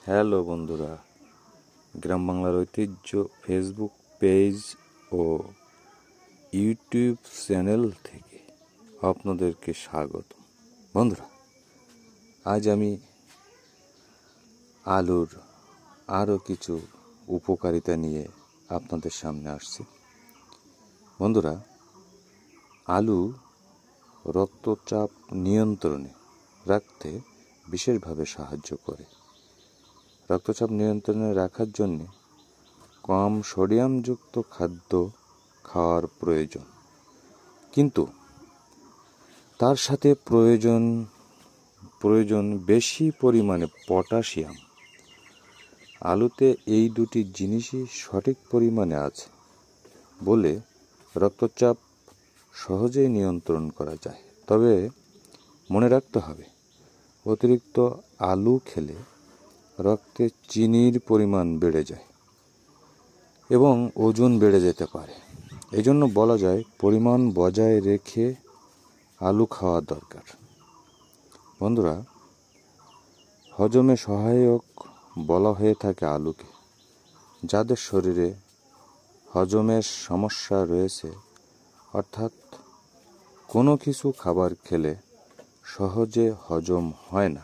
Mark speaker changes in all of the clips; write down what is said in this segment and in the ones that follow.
Speaker 1: Hello বন্ধুরা, গ্রাম বাংলার ঐতিহ্য ফেসবুক পেজ ও ইউটিউব চ্যানেল থেকে আপনাদেরকে স্বাগত। বন্ধুরা, আজ আমি আলুর আরও কিছু উপকারিতা নিয়ে আপনাদের সামনে আসছি। বন্ধুরা, আলু রক্তচাপ নিয়ন্ত্রণে রাখতে বিশেষভাবে সাহায্য করে। রক্তচাপ নিয়ন্ত্রণে রাখার জন্য কম সোডিয়ামযুক্ত খাদ্য খাওয়ার প্রয়োজন, কিন্তু তার সাথে প্রয়োজন বেশি পরিমাণে পটাশিয়াম। আলুতে এই দুটি জিনিসই সঠিক পরিমাণে আছে বলে রক্তচাপ সহজেই নিয়ন্ত্রণ করা যায়। তবে মনে রাখতে হবে, অতিরিক্ত আলু খেলে রক্তে চিনির পরিমাণ বেড়ে যায় এবং ওজন বেড়ে যেতে পারে। এজন্য বলা যায় পরিমাণ বজায় রেখে আলু খাওয়া দরকার। বন্ধুরা, হজমে সহায়ক বলা হয়ে থাকে আলুকে। যাদের শরীরে হজমের সমস্যা রয়েছে, অর্থাৎ কোনো কিছু খাবার খেলে সহজে হজম হয় না,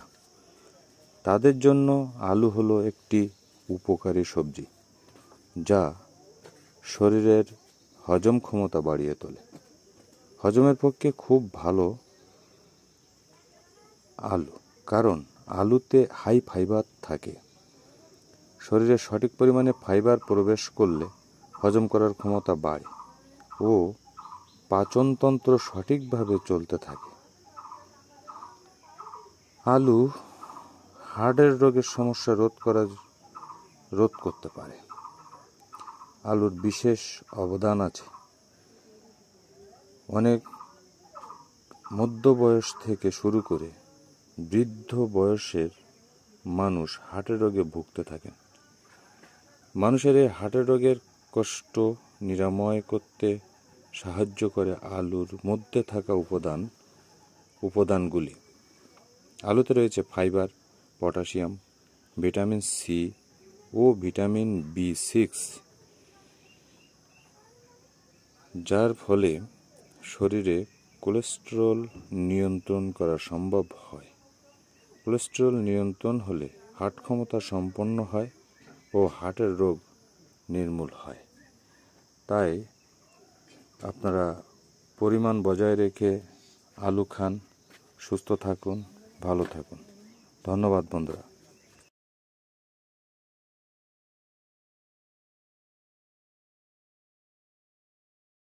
Speaker 1: তাদের জন্য আলু হলো একটি উপকারী সবজি, যা শরীরের হজম ক্ষমতা বাড়িয়ে তোলে। হজমের পক্ষে খুব ভালো আলু, কারণ আলুতে হাই ফাইবার থাকে। শরীরে সঠিক পরিমাণে ফাইবার প্রবেশ করলে হজম করার ক্ষমতা বাড়ে ও পাচনতন্ত্র সঠিকভাবে চলতে থাকে। আলু হার্টের রোগের সমস্যা রোধ করতে পারে। আলুর বিশেষ অবদান আছে। অনেক মধ্য বয়স থেকে শুরু করে বৃদ্ধ বয়সের মানুষ হার্টের রোগে ভুগতে থাকেন। মানুষের এই হার্টের রোগের কষ্ট নিরাময় করতে সাহায্য করে আলুর মধ্যে থাকা উপাদানগুলি। আলুতে রয়েছে ফাইবার, পটাশিয়াম, ভিটামিন সি ও ভিটামিন B6, যার ফলে শরীরে কোলেস্টেরল নিয়ন্ত্রণ করা সম্ভব হয়। কোলেস্টেরল নিয়ন্ত্রণ হলে হার্ট ক্ষমতা সম্পন্ন হয় ও হার্টের রোগ নির্মূল হয়। তাই আপনারা পরিমাণ বজায় রেখে আলু খান, সুস্থ থাকুন, ভালো থাকুন। ধন্যবাদ বন্ধুরা।